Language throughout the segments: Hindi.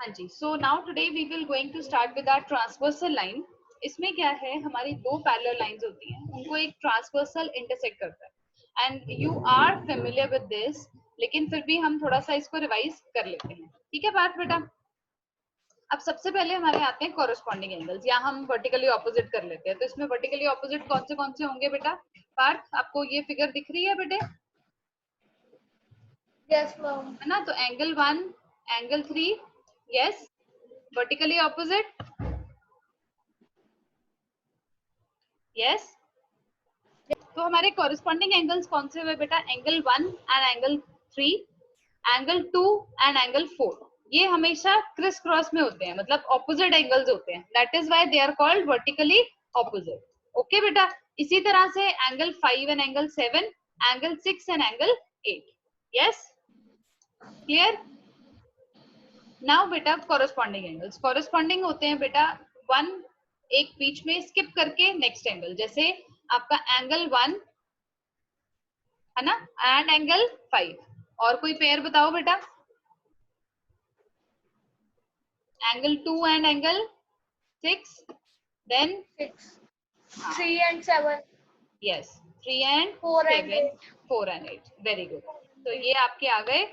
हाँ जी, so now today we will going to start with our transversal line. इसमें क्या है, हमारी दो पैरेलल लाइंस होती हैं, उनको एक ट्रांसवर्सल इंटरसेक्ट करता है and you are familiar with this, लेकिन फिर भी हम थोड़ा सा इसको रिवाइज कर लेते हैं। ठीक है बात बेटा। अब सबसे पहले हमारे आते हैं कॉरेस्पॉन्डिंग एंगल्स, या हम वर्टिकली ऑपोजिट कर लेते हैं। तो इसमें वर्टिकली ऑपोजिट कौन से होंगे बेटा? पार्थ, आपको ये फिगर दिख रही है बेटे? Yes ma'am. है ना? तो angle 1, angle 3, yes, vertically opposite, yes. तो हमारे कॉरेस्पॉन्डिंग एंगल्स कौन से हुए बेटा? Angle 1 and angle 3, angle 2 and angle 4। ये हमेशा क्रिस क्रॉस में होते हैं, मतलब ऑपोजिट एंगल्स होते हैं। That is why they are called vertically opposite. Okay बेटा। इसी तरह से angle 5 and angle 7, angle 6 and angle 8। Yes, clear? Now बेटा कॉरेस्पॉन्डिंग एंगल्स कॉरेस्पॉन्डिंग होते हैं बेटा, वन एक बीच में स्किप करके नेक्स्ट एंगल। जैसे आपका एंगल 1 है ना, एंड एंगल 5। और कोई पेयर बताओ बेटा? Angle 2 and angle 6, then 6, 3 and 7, yes 3 and 4 and 7, 8. 4 and 8। Very good. तो ये आपके आ गए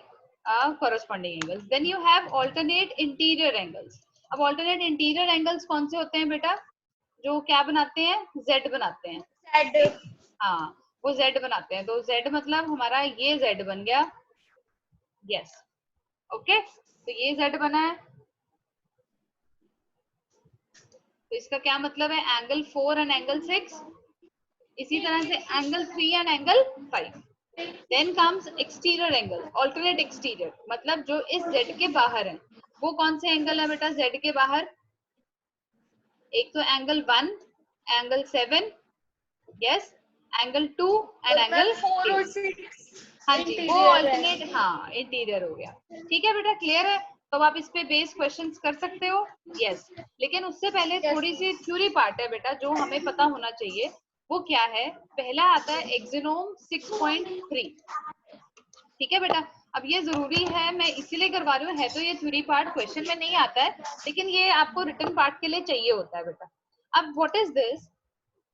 corresponding angles. Then you have alternate interior angles. अब ऑल्टरनेट इंटीरियर एंगल्स कौन से होते हैं बेटा? जो क्या बनाते हैं? जेड बनाते हैं। Z. हाँ, वो जेड बनाते हैं। तो जेड मतलब हमारा ये जेड बन गया। Yes, okay. तो ये जेड बना है, तो इसका क्या मतलब है? Angle 4 and angle 6। इसी तरह से angle 3 and angle 5। Then comes exterior angle, alternate exterior, मतलब जो इस जेड के बाहर है। वो कौन से एंगल है बेटा जेड के बाहर? एक तो angle 1, angle 7, yes, angle 2 and और एंगल मैम 4 और 8। 6 हाँ जी, वो इंटीरियर है। ऑल्टरनेट, हाँ इंटीरियर हो गया। ठीक है बेटा, क्लियर है? तो आप इस पे बेस क्वेश्चंस कर सकते हो। यस, लेकिन उससे पहले यस थोड़ी सी मैम। थ्योरी पार्ट है बेटा जो हमें पता होना चाहिए। वो क्या है? पहला आता है एक्सिनोम 6.3। ठीक है बेटा। अब ये जरूरी है, मैं इसीलिए करवा रही हूँ, है तो ये थ्योरी पार्ट क्वेश्चन में नहीं आता है, लेकिन ये आपको रिटन पार्ट के लिए चाहिए होता है बेटा। अब what is this?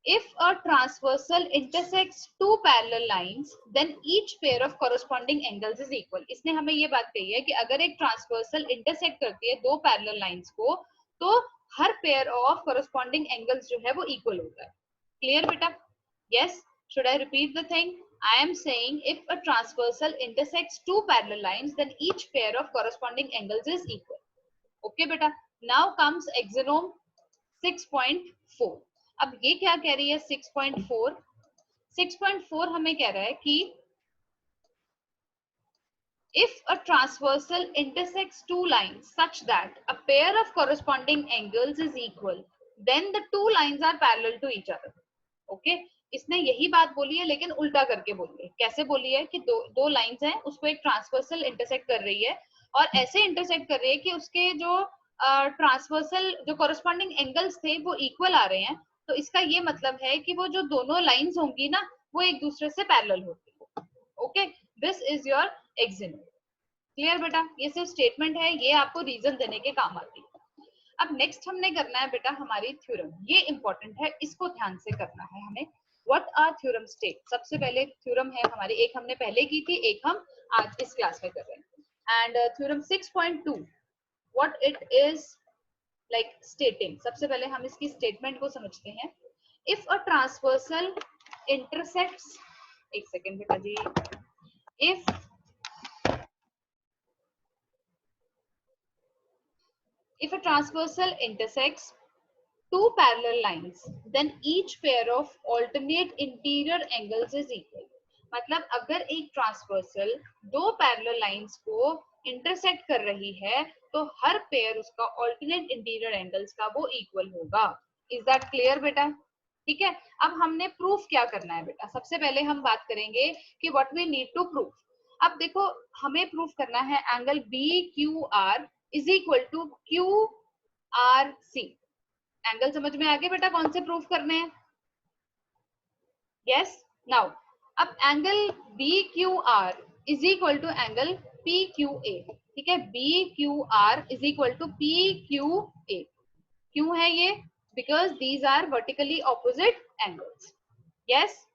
If a transversal intersects two parallel lines, then each pair of corresponding angles is equal. इसने हमें ये बात कही है कि अगर एक ट्रांसवर्सल इंटरसेक्ट करती है दो पैरेलल लाइंस को, तो हर पेयर ऑफ corresponding angles जो है वो इक्वल होता है। क्लियर बेटा? yes, should I repeat the thing? I am saying if a transversal intersects two parallel lines, then each pair of corresponding angles is equal. Okay बेटा। now comes axionom 6.4। अब ये क्या कह रही है 6.4? 6.4 हमें कह रहा है कि if a transversal intersects two lines such that a pair of corresponding angles is equal, then the two lines are parallel to each other. Okay? इसने यही बात बोली है, लेकिन उल्टा करके बोली है। कैसे बोली है? कि दो लाइंस हैं, उसको एक ट्रांसवर्सल इंटरसेक्ट कर रही है, और ऐसे इंटरसेक्ट कर रही है कि उसके जो ट्रांसवर्सल जो कॉरेस्पॉन्डिंग एंगल्स थे वो इक्वल आ रहे हैं। तो इसका ये मतलब है कि वो जो दोनों लाइंस होंगी ना, वो एक दूसरे से पैरेलल होगी। Okay, this is your axiom. Clear बेटा? ये सिर्फ स्टेटमेंट है, ये आपको रीजन देने के काम आती है। अब नेक्स्ट हमने करना है बेटा हमारी थ्योरम। ये इंपॉर्टेंट है, इसको ध्यान से करना है हमें। What are theorem state? सबसे पहले थ्योरम है हमारी, एक हमने पहले की थी, एक हम आज इस क्लास में कर रहे हैं। And theorem 6.2, what it is like स्टेटिंग। सबसे पहले हम इसकी स्टेटमेंट को समझते हैं। इफ अ ट्रांसवर्सल इंटरसेक्ट्स, एक सेकेंड बेटा जी, if a transversal intersects two parallel lines, then each pair of alternate interior angles is equal. मतलब अगर एक ट्रांसवर्सल दो पैरेलल लाइंस को इंटरसेक्ट कर रही है, तो हर पेयर उसका ऑल्टरनेट इंटीरियर एंगल्स का वो इक्वल होगा। इज दैट क्लियर बेटा? ठीक है। अब हमने प्रूफ क्या करना है बेटा? सबसे पहले हम बात करेंगे कि what we need to proof. अब देखो, हमें प्रूफ करना है angle B Q R is equal to Q R C. Angle समझ में आ गए बेटा कौन से प्रूफ करने हैं? यस। नाउ अब angle B Q R is equal to angle P Q A, ठीक है, B Q R is equal to P Q A. क्यों है ये? Because these are vertically opposite angles. Yes.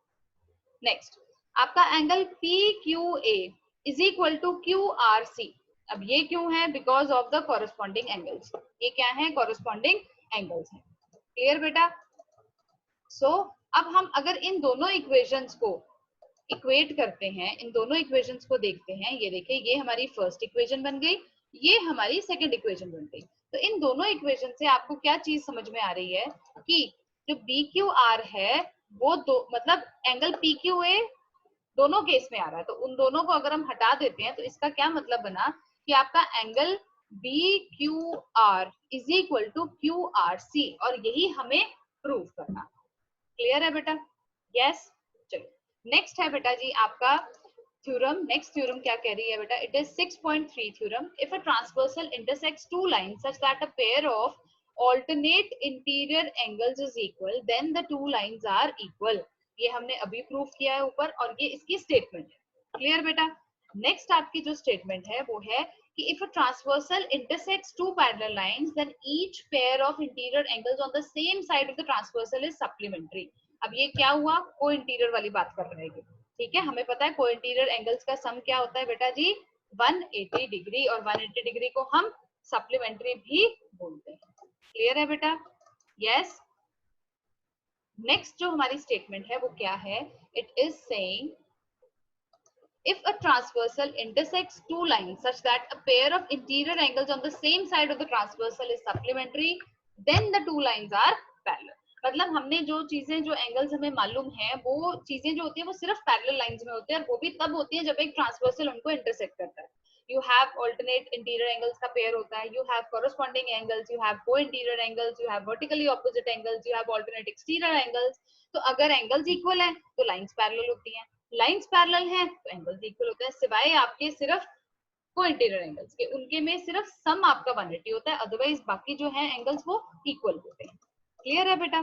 Next आपका angle P Q A is equal to Q R C. अब ये क्यों है? Because of the corresponding angles. ये क्या है? कॉरेस्पॉन्डिंग एंगल्स है। क्लियर बेटा? सो अब हम अगर इन दोनों इक्वेशंस को इक्वेट करते हैं, इन दोनों इक्वेशंस को देखते हैं, ये देखिए ये हमारी फर्स्ट इक्वेशन बन गई, ये हमारी सेकंड इक्वेशन बन गई। तो इन दोनों इक्वेशन से आपको क्या चीज समझ में आ रही है कि जो बी क्यू आर है वो दो मतलब एंगल पी क्यू ए दोनों केस में आ रहा है। तो उन दोनों को अगर हम हटा देते हैं तो इसका क्या मतलब बना कि आपका angle B Q R is equal to Q R C, और यही हमें प्रूव करना। क्लियर है बेटा? यस। चलो नेक्स्ट है बेटा जी आपका थ्योरम। नेक्स्ट थ्योरम क्या कह रही है बेटा? It is 6.3 theorem. If a transversal intersects two lines such that a pair of alternate interior angles is equal, then the two lines are equal. ये हमने अभी प्रूफ किया है ऊपर, और ये इसकी स्टेटमेंट है। क्लियर बेटा? नेक्स्ट आपकी जो स्टेटमेंट है वो है कि if a transversal intersects two parallel lines, then each pair of interior angles on the same side of the transversal is supplementary. अब ये क्या हुआ? को इंटीरियर वाली बात कर रहे हैं। ठीक है, हमें पता है को इंटीरियर एंगल्स का सम क्या होता है बेटा जी? 180 डिग्री, और 180 डिग्री को हम सप्लीमेंट्री भी बोलते हैं। क्लियर है बेटा? यस। नेक्स्ट जो हमारी स्टेटमेंट है वो क्या है? It is saying if a transversal intersects two lines such that a pair of interior angles on the same side of the transversal is supplementary, then the two lines are parallel. मतलब हमने जो चीजें, जो एंगल्स हमें मालूम है, वो चीजें जो होती है वो सिर्फ पैरेलल लाइंस में होती है, और वो भी तब होती है जब एक ट्रांसवर्सल उनको इंटरसेक्ट करता है। You have alternate interior angles का पेयर होता है, you have corresponding angles, you have co-interior angles, you have vertically opposite angles, you have alternate exterior angles. तो अगर एंगल्स इक्वल हैं तो लाइंस पैरेलल होती हैं, लाइंस पैरेलल हैं तो एंगल्स इक्वल होते हैं, सिवाय आपके सिर्फ को इंटीरियर एंगल्स के, उनके में सिर्फ सम आपका 180 होता है, अदरवाइज बाकी जो है एंगल्स वो इक्वल होते हैं। क्लियर है बेटा?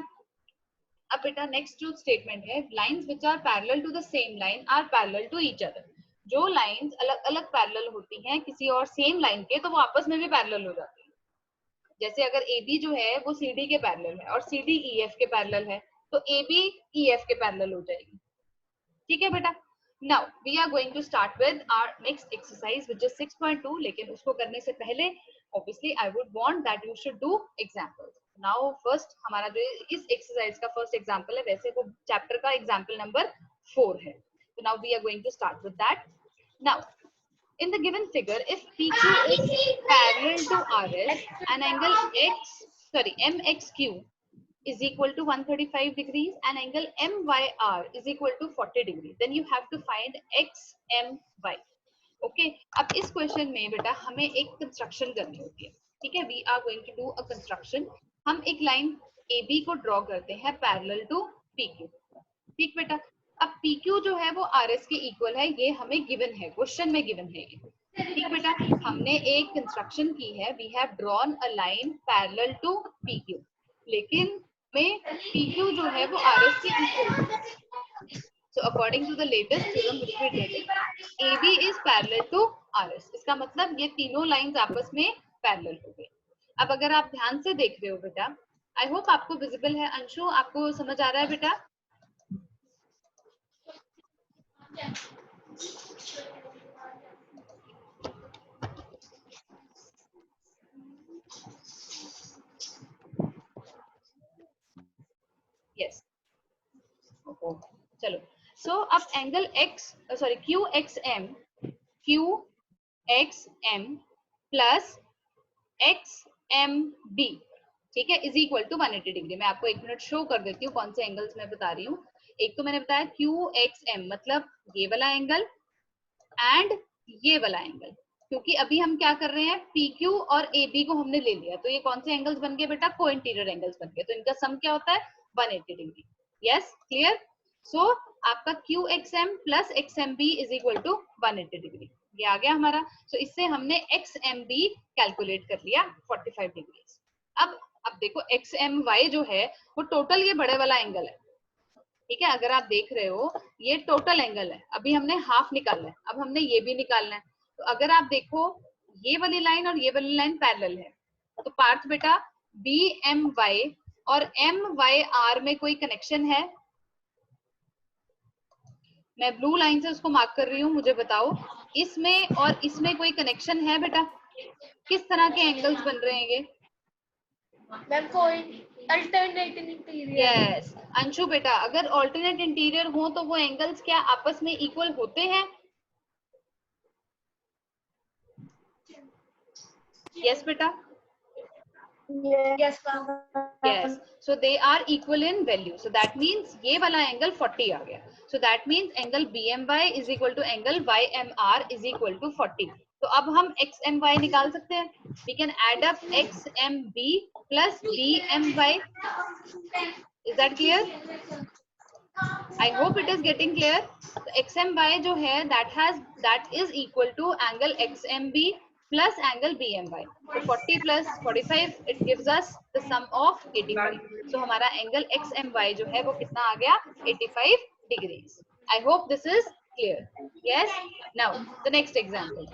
अब बेटा नेक्स्ट जो स्टेटमेंट है, lines which are parallel to the same line are parallel to each other. जो लाइंस अलग अलग पैरेलल होती हैं किसी और सेम लाइन के, तो वो आपस में भी पैरेलल हो जाती है। जैसे अगर AB जो है वो CD के पैरेलल है और CD EF के पैरेलल है, तो AB EF के पैरेलल हो जाएगी। ठीक है बेटा? Now we are going to start with our next exercise which is 6.2. लेकिन उसको करने से पहले obviously I would want that you should do examples. Now first हमारा जो इस exercise का first example है, वैसे वो chapter का example number 4 है। So now we are going to start with that. Now in the given figure, if PQ is parallel to RS, an angle MXQ is equal to 135 degrees and angle MYR is equal to 40 degrees, then you have to find XMY. Okay, अब इस क्वेश्चन में बेटा हमें एक कंस्ट्रक्शन करनी होती है। ठीक है, we are going to do a construction. हम एक लाइन AB को ड्रॉ करते हैं पैरेलल टू PQ। ठीक बेटा? अब PQ जो है वो RS के इक्वल है, ये हमें गिवन है, क्वेश्चन में गिवन है ये। ठीक बेटा? हमने एक कंस्ट्रक्शन की है, we have drawn a line parallel to PQ, लेकिन में PQ जो है वो RS के इक्वल है। So according to the latest theorem which we did, AB is parallel to RS. इसका मतलब ये तीनों लाइंस आपस में पैरेलल हो गई। अब अगर आप ध्यान से देख रहे हो बेटा, आई होप आपको विजिबल है। अंशु, आपको समझ आ रहा है बेटा? यस। चलो, सो अब एंगल QXM प्लस XMB, ठीक है, इज इक्वल टू 180 डिग्री। मैं आपको एक मिनट शो कर देती हूँ कौन से एंगल्स मैं बता रही हूँ। एक तो मैंने बताया QXM मतलब ये वाला एंगल एंड ये वाला एंगल, क्योंकि अभी हम क्या कर रहे हैं, PQ और AB को हमने ले लिया, तो ये कौन से एंगल्स बन गए बेटा? को इंटीरियर एंगल्स बन गए, तो इनका सम क्या होता है? 180 डिग्री। Yes, clear? सो आपका QXM plus XMB is equal to 180 degree, ये आ गया हमारा। सो इससे हमने XMB कैलकुलेट कर लिया 45 डिग्री। अब देखो XMY जो है वो टोटल ये बड़े वाला एंगल है। ठीक है, अगर आप देख रहे हो ये टोटल एंगल है, अभी हमने हाफ निकालना है, अब हमने ये भी निकालना है। तो अगर आप देखो ये वाली लाइन और ये वाली लाइन पैरेलल है, तो पार्थ बेटा बी एम वाई और एम वाई आर में कोई कनेक्शन है? मैं ब्लू लाइन से उसको मार्क कर रही हूँ, मुझे बताओ इसमें और इसमें कोई कनेक्शन है बेटा? किस तरह के एंगल्स बन रहे हैं ये? मैम कोई अल्टरनेट इंटीरियर। यस अंशु बेटा, अगर ऑल्टरनेट इंटीरियर हो तो वो एंगल्स क्या आपस में इक्वल होते हैं? यस बेटा, yes ma'am. yes, so they are equal in value, so that means ये वाला एंगल 40 आ गया, so that means angle BMY is equal to angle YMR is equal to 40. तो अब हम XMY निकाल सकते हैं, we can add up XMB plus BMY. Is that clear? I hope it is getting clear. So XMY जो है that is equal to angle XMB plus angle BMY. So 40 plus 45 it gives us the sum of 85. So हमारा angle XMY जो है वो कितना आ गया? 85 degrees. I hope this is clear. Yes. Now the next example.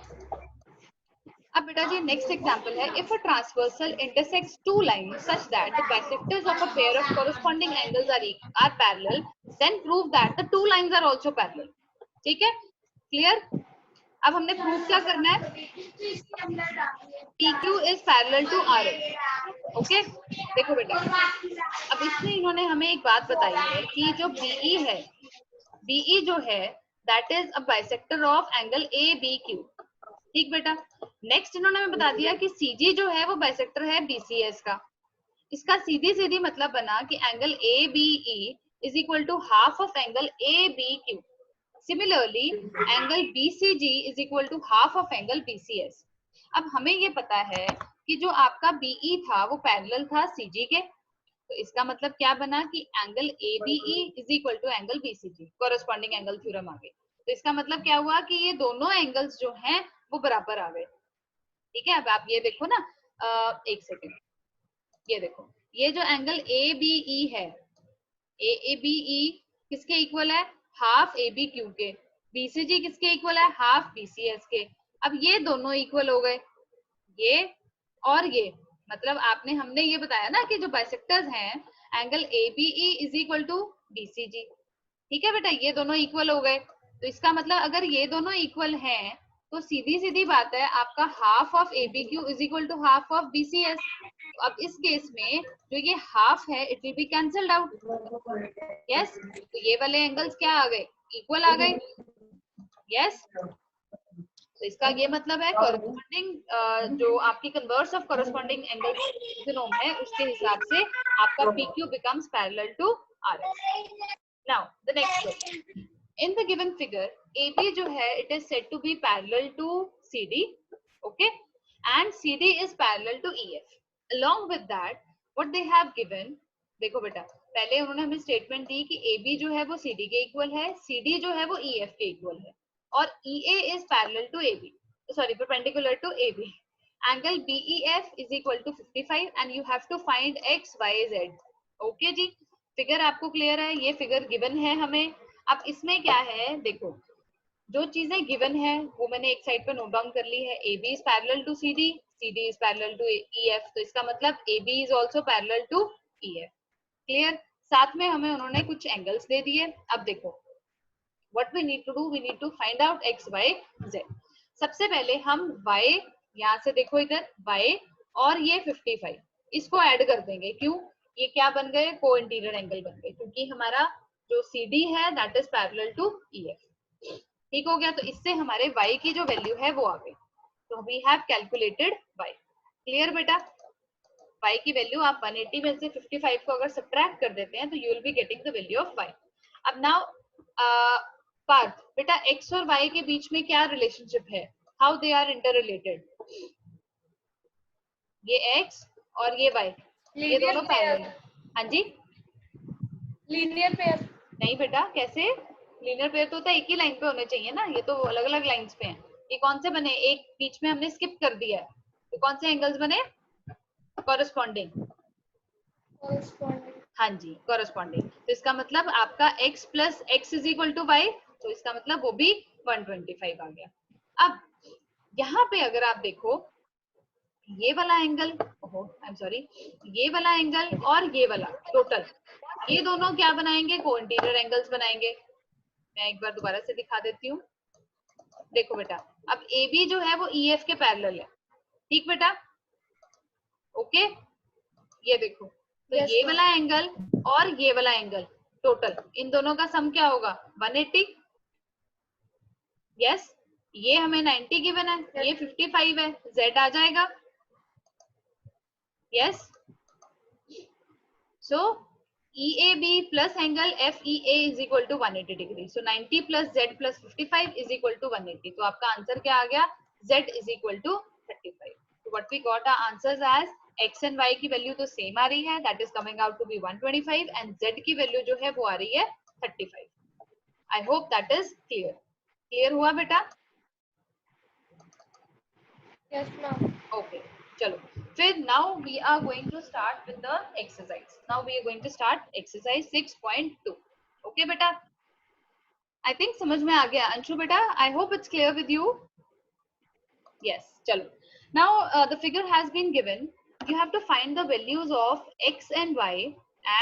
अब बेटा जी नेक्स्ट एग्जांपल है, if a transversal intersects two lines such that the bisectors of a pair of corresponding angles are parallel, then prove that the two lines are also parallel. ठीक है, क्लियर? अब हमने प्रूव क्या करना है? PQ is parallel to RS. Okay, देखो बेटा अब इसमें इन्होंने हमें एक बात बताई है कि जो BE है, BE जो है that is a bisector of angle ABQ. ठीक बेटा, नेक्स्ट इन्होंने हमें बता दिया कि CG जो है वो बाइसेक्टर है BCS का. इसका सीधी सीधी मतलब बना कि angle ABE is equal to half of angle ABQ. Similarly angle BCG is equal to half of angle BCS. अब हमें ये पता है कि जो आपका BE था वो पैरेलल था CG के, तो इसका मतलब क्या बना कि angle ABE is equal to angle BCG, corresponding angle theorem आ गई. तो इसका मतलब क्या हुआ कि ये दोनों एंगल्स जो हैं वो बराबर आ गए. ठीक है, अब आप ये देखो ना, एक सेकेंड, ये देखो ये जो एंगल ABE है, ABE किसके इक्वल है? हाफ ABQ के. BCG किसके इक्वल है? हाफ BCS के. अब ये दोनों इक्वल हो गए, ये और ये, मतलब आपने हमने ये बताया ना कि जो बाइसेक्टर्स हैं angle ABE is equal to BCG. ठीक है बेटा, ये दोनों इक्वल हो गए, तो इसका मतलब अगर ये दोनों इक्वल हैं तो सीधी सीधी बात है आपका half of ABQ is equal to half of BCS. तो अब इस केस में जो ये हाफ है it will be cancelled out. Yes, तो ये वाले एंगल्स क्या आ गए? इक्वल आ गए. यस, तो इसका ये मतलब है कॉरेस्पॉन्डिंग जो आपकी कन्वर्स ऑफ कॉरेस्पॉन्डिंग एंगल सिनोम है उसके हिसाब से आपका PQ becomes parallel to RS. Now the next question. In the given figure, AB जो है it is said to be parallel to CD, okay, and CD is parallel to EF. Along with that, what they have given, देखो बेटा पहले उन्होंने हमें स्टेटमेंट दी कि AB जो है वो CD के इक्वल है, CD जो है वो EF के इक्वल है, और EA is parallel to AB, sorry perpendicular to AB. Angle BEF is equal to 55 and you have to find X, Y, Z. Okay ji, figure आपको क्लियर है? ये फिगर गिवन है हमें. अब इसमें क्या है, देखो जो चीजें गिवन है वो मैंने एक साइड पे नोट डाउन कर ली है. AB is parallel to CD, CD is parallel to EF, तो इसका मतलब AB is also parallel to EF. Clear? साथ में हमें उन्होंने कुछ एंगल्स दे दिए. अब देखो what we need to do, we need to find out X, Y, Z. सबसे पहले हम Y, यहाँ से देखो इधर Y और ये 55 इसको ऐड कर देंगे. क्यों? ये क्या बन गए? को इंटीरियर एंगल बन गए, क्योंकि हमारा जो CD है that is parallel to EF. ठीक हो गया, तो इससे हमारे Y की जो वैल्यू है वो आ गई. तो we have calculated Y. Clear बेटा? Y की वैल्यू आप 180 में से 55 को अगर सब्ट्रैक्ट कर देते हैं तो you will be getting the value of Y. अब नाउ पार्थ बेटा X और Y के बीच में क्या रिलेशनशिप है? How they are interrelated? ये X और ये Y, ये दोनों पैरेलल. हाँ जी, लीनियर पेयर. नहीं बेटा, कैसे? लीनियर पेयर तो होता है एक ही लाइन पे होने चाहिए ना, ये तो अलग अलग लाइंस पे हैं. ये कौन से बने? एक बीच में हमने स्किप कर दिया है, तो कौन से एंगल्स बने? कॉरेस्पॉन्डिंग. हाँ जी, कॉरेस्पॉन्डिंग. तो इसका मतलब आपका X plus X is equal to Y, तो इसका मतलब वो भी 125 आ गया. अब यहाँ पे अगर आप देखो ये वाला एंगल, आई एम सॉरी, ये वाला एंगल और ये वाला टोटल, ये दोनों क्या बनाएंगे, को इंटीरियर एंगल्स बनाएंगे। मैं एक बार दोबारा से दिखा देती हूँ। देखो बेटा, अब ए बी जो है वो ई एफ के पैरेलल है, ठीक बेटा, ओके। ये देखो, तो Yes, ये ma'am. वाला एंगल और ये वाला एंगल टोटल, इन दोनों का सम क्या होगा, 180। यस, ये हमें 90 गिवन है, ये 55 है, z आ जाएगा। Yes, so EAB plus angle FEA is equal to 180 degree. So 90 plus Z plus 55 is equal to 180. तो आपका आंसर क्या आ गया, Z is equal to 35. So what we got our answers as X and Y की वैल्यू तो सेम आ रही है, that is coming out to be 125, and Z की वैल्यू जो है वो आ रही है 35. I hope that is clear. Clear हुआ बेटा? Yes, ma'am. Okay, चलो फिर now we are going to start with the exercise. Now we are going to start exercise 6.2. Okay बेटा, I think समझ में आ गया अंशु बेटा, I hope it's clear with you. Yes, चलो now the figure has been given. You have to find the values of x and y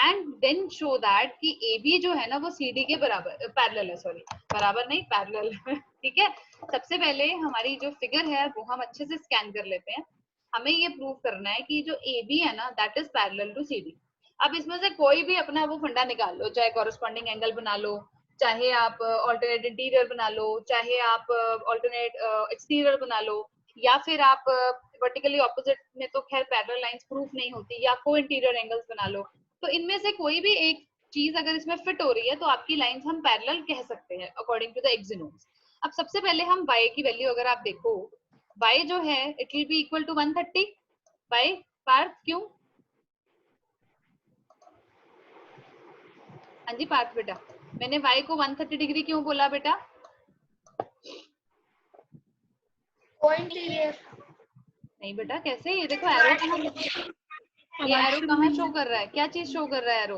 and then show that कि AB जो है ना वो CD के बराबर पैरेलल है, सॉरी बराबर नहीं पैरेलल ठीक है। सबसे पहले हमारी जो फिगर है वो हम अच्छे से स्कैन कर लेते हैं। हमें ये प्रूव करना है कि जो AB है ना that is parallel to CD। अब इसमें से कोई भी अपना वो फंडा निकाल लो, चाहे कॉरेस्पॉन्डिंग एंगल बना लो, चाहे आप ऑल्टरनेट इंटीरियर बना लो, चाहे आप ऑल्टरनेट एक्सटीरियर बना लो, या फिर आप वर्टिकली ऑपोजिट में तो खैर पैरेलल लाइंस प्रूफ नहीं होती, या को इंटीरियर एंगल्स बना लो। तो इनमें से कोई भी एक चीज अगर इसमें फिट हो रही है तो आपकी लाइंस हम पैरेलल कह सकते हैं अकॉर्डिंग टू द एक्सिनोम्स। अब सबसे पहले हम y की वैल्यू अगर आप देखो, y जो है it will be equal to 130 by Parth, क्यों? हाँ जी पार्थ बेटा, मैंने y को 130 डिग्री क्यों बोला बेटा? Interior. नहीं बेटा, कैसे? ये देखो एरो कहाँ, ये एरो कहाँ शो कर रहा है, क्या चीज शो कर रहा है arrow?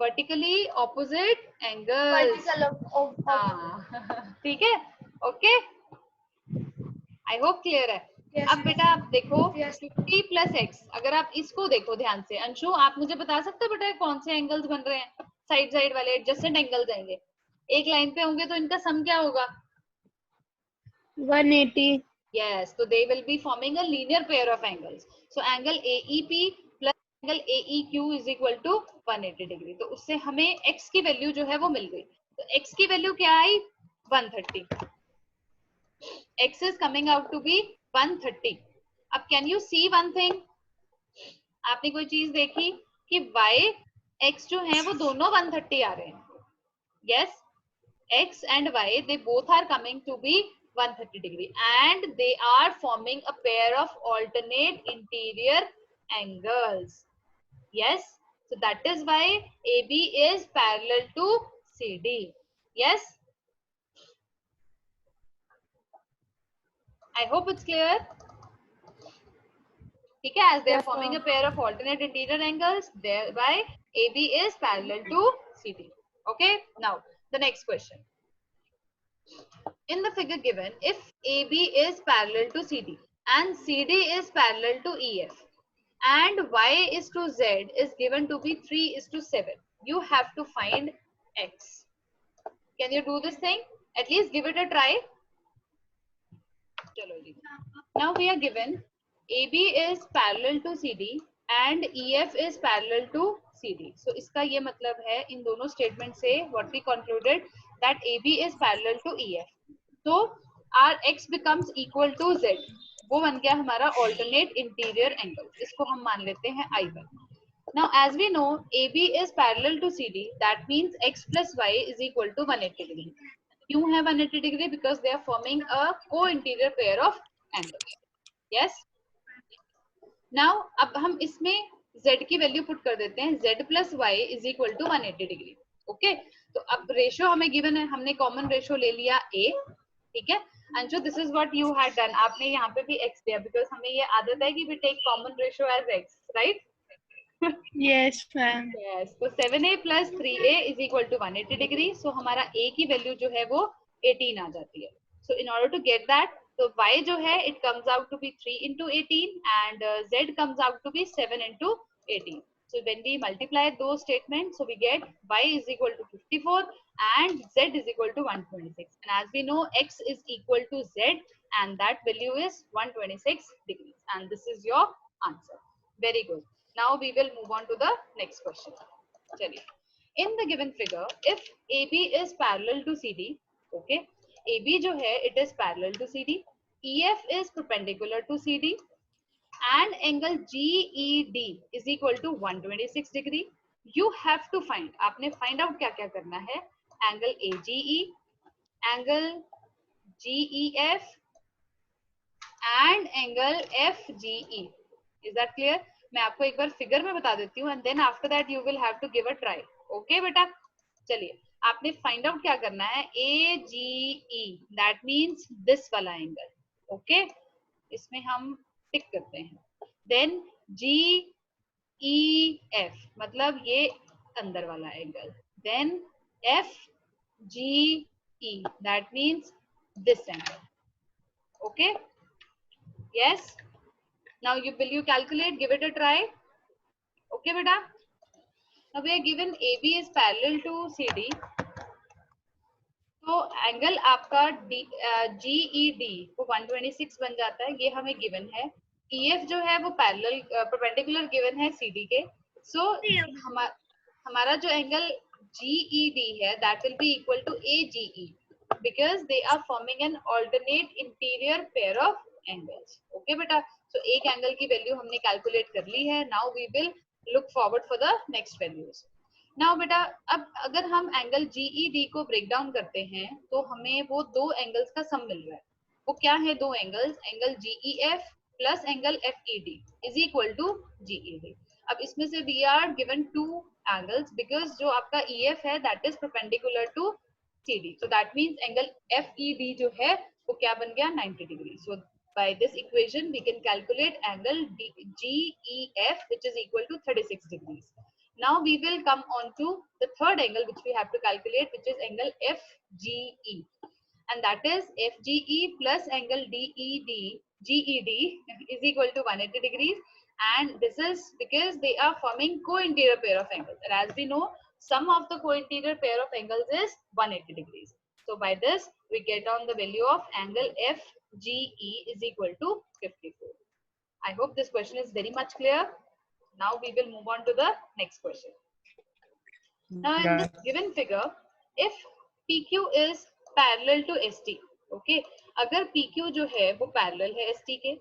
Vertically opposite angles. Vertical of हाँ ठीक है, ओके, आई होप क्लियर है। Yes. अब बेटा आप देखो Yes. 50 प्लस एक्स, अगर आप इसको देखो ध्यान से, अंशु आप मुझे बता सकते हो बेटा कौन से एंगल्स बन रहे हैं? साइड साइड वाले एडजेसेंट एंगल्स आएंगे, एक लाइन पे होंगे, तो इनका सम क्या होगा? 180. Yes, so they will be forming a linear pair of angles. So angle AEP plus angle AEQ is equal to 180 degree. तो उससे हमें x की वैल्यू जो है वो मिल गई। तो x की वैल्यू क्या आई? 130. x is coming out to be 130. अब can you see one thing? आपने कोई चीज देखी कि y x जो है वो दोनों 130 आ रहे हैं। Yes, x and y they both are coming to be 130 degree and they are forming a pair of alternate interior angles. Yes, so that is why AB is parallel to CD. Yes, I hope it's clear. Okay, as they are forming a pair of alternate interior angles, thereby AB is parallel to CD. Okay, now the next question. In the figure given, if AB is parallel to CD and CD is parallel to EF and Y is to Z is given to be 3:7, you have to find X. Can you do this thing? At least give it a try. Now we are given AB is parallel to CD and EF is parallel to CD. So इसका ये मतलब है इन दोनों स्टेटमेंट से what we concluded that AB is parallel to EF. So our X becomes equal to Z. वो बन गया हमारा alternate interior angle. इसको हम मान लेते हैं I1. Now as we know AB is parallel to CD, that means X plus Y is equal to 180 degree. क्यों है 180 degree? Because they are forming a co-interior pair of angles. Yes. Now अब हम इसमें Z की वैल्यू पुट कर देते हैं, Z plus Y is equal to 180 degree. Okay, तो अब रेशियो हमें गिवन है, हमने कॉमन रेशियो ले लिया A, ठीक है। Anshu this is what you had done, आपने यहाँ पे भी x दिया बिकॉज हमें ये आदत है कि we take common ratio as x, right? Yes, ma'am. Yes, तो 7a plus 3a is equal to 180 degree. So हमारा a की वैल्यू जो है वो 18 आ जाती है. So in order to get that, so y जो है it comes out to be 3 into 18 and z comes out to be 7 into 18. So when we multiply those statements, so we get y is equal to 54 and z is equal to 126. And as we know, x is equal to z and that value is 126 degrees. And this is your answer. Very good. Now we will move on to the next question. चलिए. In the given figure, if AB is parallel to CD, okay, AB जो है it is parallel to CD, EF is perpendicular to CD, and angle GED is equal to 126 degree. You have to find, आपने find out क्या क्या करना है, angle AGE, angle GEF and angle FGE. Is that clear? मैं आपको एक बार फिगर में बता देती हूँ and then after that you will have to give a try. Okay बेटा? चलिए, आपने find out क्या करना है, AGE, that means this वाला angle. Okay? इसमें हम टिक करते हैं. Then GEF, मतलब ये अंदर वाला angle. Then FGE, that means this angle. Okay? Yes? Now will you calculate? Give it a try. Okay, beta? Now we are given AB is parallel to CD. तो एंगल आपका GED वो 126 बन जाता है, ये हमें गिवन है. EF जो है वो पैरेलल परपेंडिकुलर गिवन है CD के. सो हमारा जो एंगल GED है that will be equal to AGE because they are forming an alternate interior pair of angles. Okay बेटा, so एक एंगल की वैल्यू हमने कैलकुलेट कर ली है. Now we will look forward for the next values. Now बेटा, अब अगर हम एंगल GED को ब्रेक डाउन करते हैं तो हमें वो दो एंगल्स का सम मिल रहा है. वो क्या है दो angles, angle GEF plus angle FED is equal to GED. अब इसमें से we are given two angles because जो आपका EF है that is perpendicular to CD. So that means angle FED जो है वो क्या बन गया 90 degree. So by this equation we can calculate angle GEF which is equal to 36 degrees. Now we will come on to the third angle which we have to calculate, which is angle FGE, and that is FGE plus angle GED is equal to 180 degrees, and this is because they are forming co-interior pair of angles, and as we know sum of the co-interior pair of angles is 180 degrees. So by this we get on the value of angle FGE is equal to 54. I hope this question is very much clear. Now we will move on to the next question. Now in this given figure, if PQ is parallel to ST, okay, अगर PQ जो है वो parallel है ST के,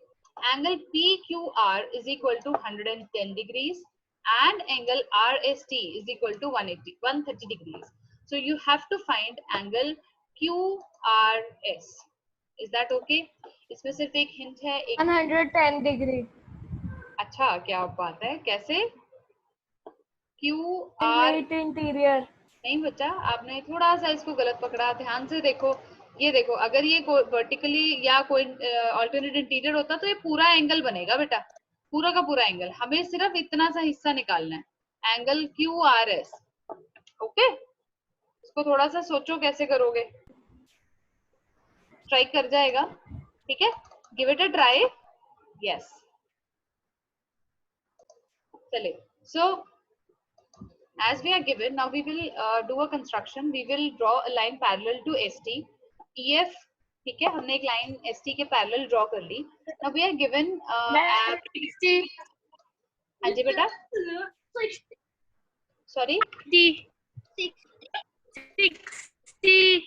angle PQR is equal to 110 degrees and angle RST is equal to 130 degrees. So you have to find angle QRS. Is that okay? इसमें सिर्फ एक hint है. 110 degree. अच्छा, क्या बात है, कैसे? QR इंटीरियर नहीं बच्चा, आपने थोड़ा सा इसको गलत पकड़ा. ध्यान से देखो, ये देखो, अगर ये वर्टिकली या कोई ऑल्टरनेट इंटीरियर होता तो ये पूरा एंगल बनेगा बेटा, पूरा का पूरा एंगल. हमें सिर्फ इतना सा हिस्सा निकालना है, एंगल QRS. ओके, इसको थोड़ा सा सोचो कैसे करोगे, ट्राई कर जाएगा. ठीक है, give it a try. Yes, चलिए. सो as we are given, now we will do a construction. We will draw a line parallel to ST. EF, ठीक है, हमने एक लाइन ST के पैरेलल ड्रॉ कर ली. Now we are given हाँ जी बेटा, sorry, 60.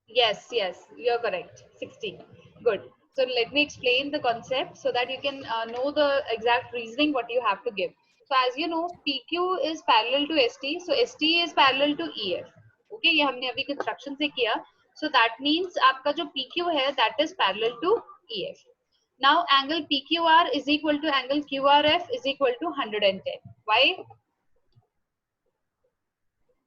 yes, you're correct, 60. Good. So let me explain the concept so that you can know the exact reasoning what you have to give. So as you know, PQ is parallel to ST, so ST is parallel to EF. Okay, ये हमने अभी construction से किया. So that means आपका जो PQ है that is parallel to EF. Now angle PQR is equal to angle QRF is equal to 110. Why?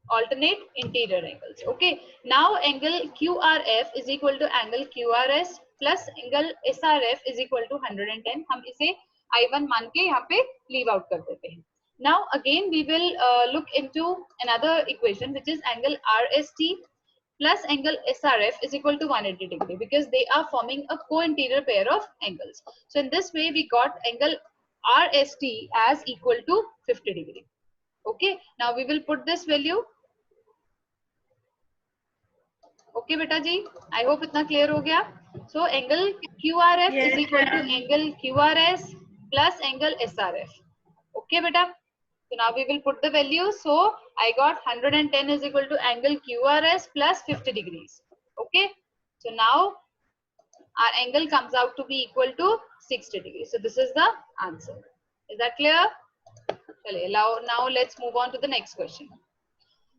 Alternate interior angles. Okay, now angle QRF is equal to angle QRS plus angle SRF is equal to 110. हम इसे I1 मान के यहाँ पे leave out कर देते हैं. Now again we will look into another equation which is angle RST plus angle SRF is equal to 180 degree because they are forming a co-interior pair of angles. So in this way we got angle RST as equal to 50 degree. Okay, now we will put this value. Okay beta ji, I hope itna clear ho gaya. So angle QRF is equal to angle QRS plus angle SRF. Okay beta. So now we will put the value. So I got 110 is equal to angle QRS plus 50 degrees. Okay. So now our angle comes out to be equal to 60 degrees. So this is the answer. Is that clear? Now let's move on to the next question.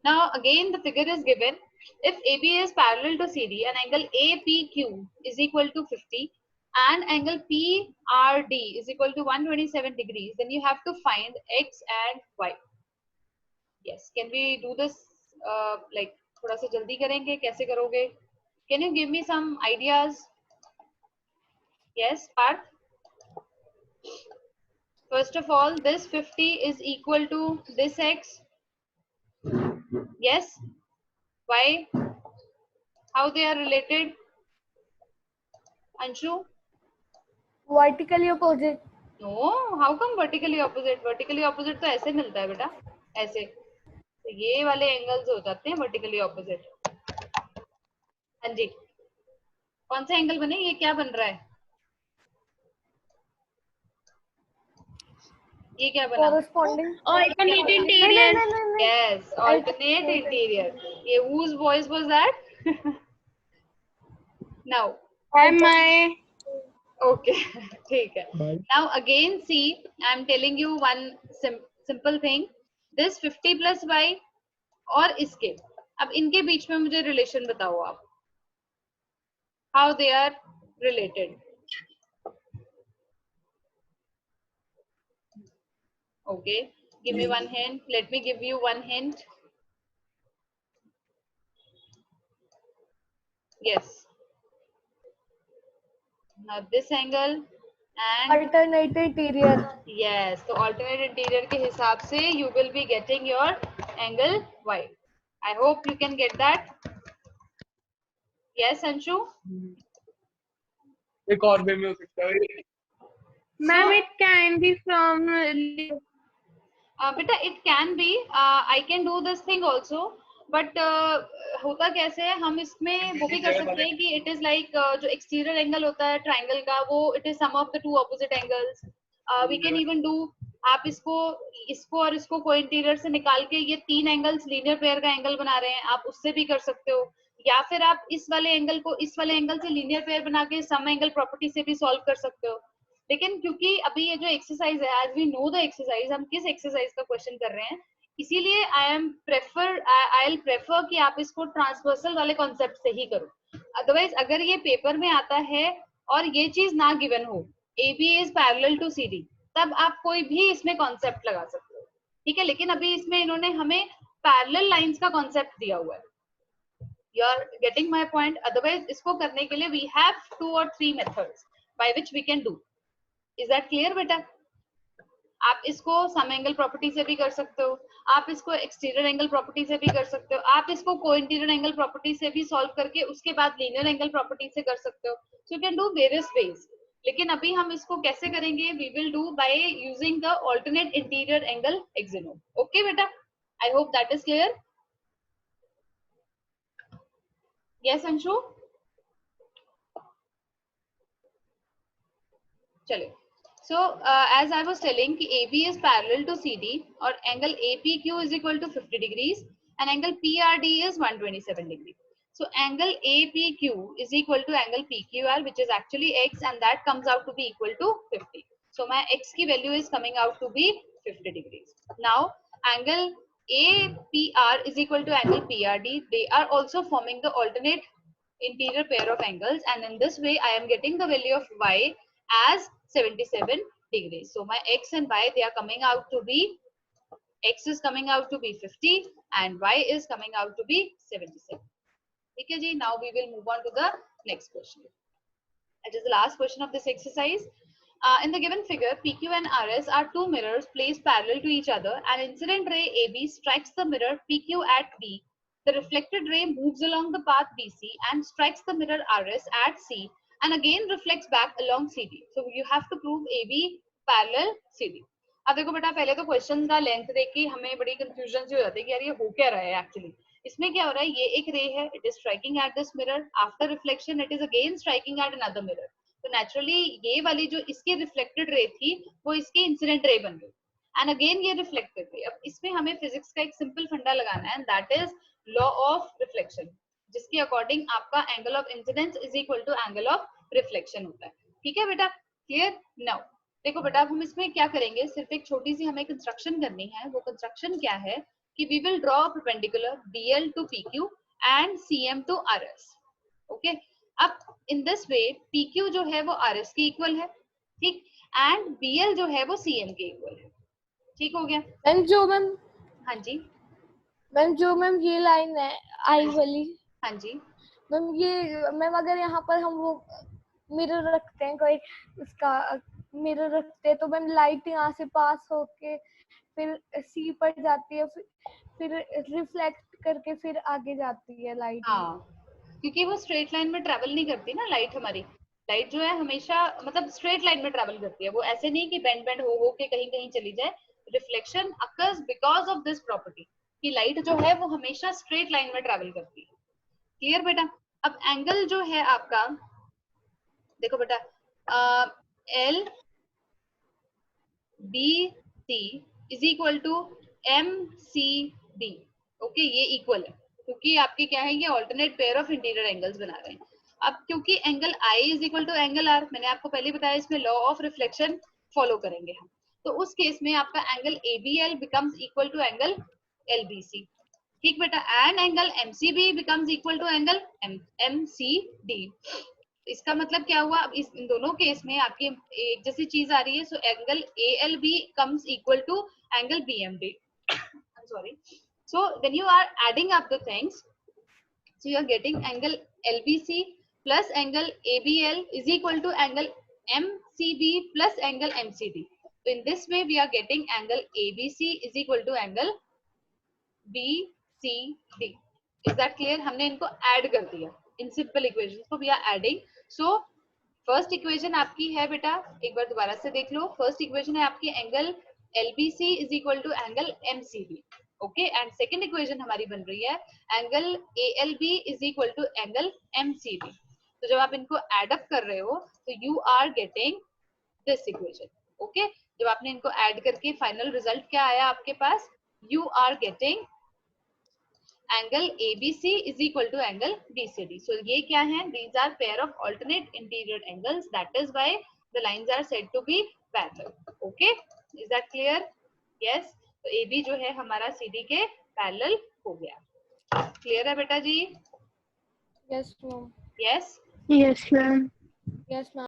Now again the figure is given. If AB is parallel to CD and angle APQ is equal to 50 and angle PRD is equal to 127 degrees, then you have to find X and Y. Yes, can we do this like थोड़ा सा जल्दी करेंगे, कैसे करोगे? Can you give me some ideas? Yes, Parth. First of all, this 50 is equal to this X. Yes. Why? How they are related? Anshu? vertically opposite. No, how come vertically opposite? Vertically opposite तो ऐसे मिलता है बेटा, ऐसे. तो ये वाले एंगल्स हो जाते हैं vertically opposite. हाँ जी. कौन सा एंगल बने? ये क्या बन रहा है? ये क्या बना? Corresponding. Alternate interior. Yes, alternate interior. ये whose voice was that? Now. Am I? Okay, ठीक है. Now again see, I am telling you one simple thing. This 50 plus y और इसके, अब इनके बीच में मुझे रिलेशन बताओ आप. How they are related? Okay, give me one hint. Let me give you one hint. Yes. Now this angle and Alternate interior. yes, so alternate interior के हिसाब से you will be getting your angle Y. I hope you can get that. Yes, Anshu. एक और वे में हो सकता है. Ma'am, it can be from. बेटा it can be. I can do this thing also. But होता कैसे है, हम इसमें वो भी कर सकते हैं कि इट इज लाइक जो एक्सटीरियर एंगल होता है ट्राइंगल का, वो it is sum of the two opposite angles. We can even do, आप इसको और इसको को इंटीरियर से निकाल के ये तीन एंगल्स लीनियर पेयर का एंगल बना रहे हैं, आप उससे भी कर सकते हो. या फिर आप इस वाले एंगल को इस वाले एंगल से लीनियर पेयर बना के सम एंगल प्रॉपर्टी से भी सॉल्व कर सकते हो. लेकिन क्योंकि अभी ये जो एक्सरसाइज है, as we know the exercise, हम किस एक्सरसाइज का क्वेश्चन कर रहे हैं, इसीलिए आई विल प्रेफर कि आप इसको ट्रांसवर्सल वाले कॉन्सेप्ट से ही करो. अदरवाइज अगर ये पेपर में आता है और ये चीज ना गिवन हो, AB is parallel to CD, तब आप कोई भी इसमें कॉन्सेप्ट लगा सकते हो. ठीक है, लेकिन अभी इसमें इन्होंने हमें पैरेलल लाइंस का कॉन्सेप्ट दिया हुआ है. You are getting my point. Otherwise इसको करने के लिए we have 2 or 3 methods by which we can do. Is that clear बेटा? आप इसको सम एंगल प्रॉपर्टी से भी कर सकते हो, आप इसको एक्सटीरियर एंगल प्रॉपर्टी से भी कर सकते हो, आप इसको को इंटीरियर एंगल प्रॉपर्टी से भी सॉल्व करके उसके बाद लीनियर एंगल प्रॉपर्टी से कर सकते हो. So you can do various ways. लेकिन अभी हम इसको कैसे करेंगे? We will do by using the alternate interior angle axiom. Okay बेटा, I hope that is clear. Yes Anshu, चलिए. So as I was telling कि AB is parallel to CD और angle APQ is equal to 50 degrees and angle PRD is 127 degree. So angle APQ is equal to angle PQR, which is actually X, and that comes out to be equal to 50. So my X की value is coming out to be 50 degrees. Now angle APR is equal to angle PRD. They are also forming the alternate interior pair of angles, and in this way I am getting the value of Y as 77 degrees. So my X and Y, they are coming out to be, X is coming out to be 50 and Y is coming out to be 77. Okay ji, now we will move on to the next question. It is the last question of this exercise. In the given figure, PQ and RS are two mirrors placed parallel to each other. An incident ray AB strikes the mirror PQ at B. the reflected ray moves along the path BC and strikes the mirror RS at C and again reflects back along CD. So you have to prove AB parallel CD. अब देखो बेटा, पहले तो क्वेश्चन का लेंथ देख के हमें बड़ी कंफ्यूजन सी हो जाती है कि यार ये हो क्या रहा है एक्चुअली. इसमें क्या हो रहा है, ये एक रे है, it is striking at this mirror, after reflection it is again striking at another mirror. तो नेचुरली ये वाली जो इसकी रिफ्लेक्टेड रे थी वो इसकी इंसिडेंट रे बन गई एंड अगेन ये रिफ्लेक्टेड रे. अब इसमें हमें फिजिक्स का एक सिंपल फंडा लगाना है and that is law of reflection, जिसके अकॉर्डिंग आपका angle of incidence is equal to angle of reflection होता है. ठीक है बेटा, क्लियर? नाउ देखो बेटा, अब हम इसमें क्या करेंगे, सिर्फ एक छोटी सी हमें कंस्ट्रक्शन करनी है. वो कंस्ट्रक्शन क्या है कि we will draw a perpendicular BL to PQ and CM to RS. Okay, अब इन दिस वे PQ जो है वो RS के इक्वल है, ठीक, एंड BL जो है वो CM के इक्वल है. ठीक हो गया? मैम जो मैम हाँ जी, मैम ये लाइन है आई वाली, हाँ जी, मैम ये मैम अगर यहाँ पर हम वो मिरर रखते हैं, कोई उसका मिरर रखते हैं, तो मैम लाइट यहाँ से पास होके फिर सी पर जाती है, फिर रिफ्लेक्ट करके फिर आगे जाती है लाइट. हाँ, क्योंकि वो स्ट्रेट लाइन में ट्रेवल नहीं करती ना लाइट. हमारी लाइट जो है हमेशा मतलब स्ट्रेट लाइन में ट्रेवल करती है, वो ऐसे नहीं कि बेंड हो के कहीं कहीं चली जाए. Reflection occurs because of this property कि लाइट जो है वो हमेशा स्ट्रेट लाइन में ट्रेवल करती है. क्लियर बेटा? अब एंगल जो है आपका, देखो बेटा, LBC is equal to MCD. Okay, ये इक्वल है क्योंकि आपके क्या है, ये alternate pair of interior angles बना रहे हैं. अब क्योंकि angle I is equal to angle R, मैंने आपको पहले बताया इसमें लॉ ऑफ रिफ्लेक्शन फॉलो करेंगे हम, तो उस केस में आपका angle ABL becomes equal to angle LBC. ठीक बेटा, and angle MCB becomes equal to angle MCD. इसका मतलब क्या हुआ, अब इन दोनों केस में आपकी एक जैसी चीज आ रही है. So angle ALB comes equal to angle BMD. I'm sorry. So when you are adding up the things, so you are getting angle LBC plus angle ABL is equal to angle MCB plus angle MCD. So in this way we are getting angle ABC is equal to angle BCD. Is that clear? हमने इनको add कर दिया इन सिंपल इक्वेशंस को, we are adding. So first equation आपकी है बेटा, एक बार दोबारा से देख लो. फर्स्ट इक्वेशन है आपकी angle LBC is equal to angle MCB. Okay, and second equation हमारी बन रही है angle ALB is equal to angle MCB. तो जब आप इनको एड अप कर रहे हो तो you are getting this equation. Okay, जब आपने इनको ऐड करके फाइनल रिजल्ट क्या आया आपके पास, you are getting angle ABC is equal to angle BCD. So ये क्या है, these are pair of alternate interior angles, that is why the lines are said to be parallel. Okay, is that clear? Yes. तो AB जो है हमारा CD के parallel हो गया. Clear है बेटा जी? Yes ma'am. Yes. Yes ma'am. Yes ma'am.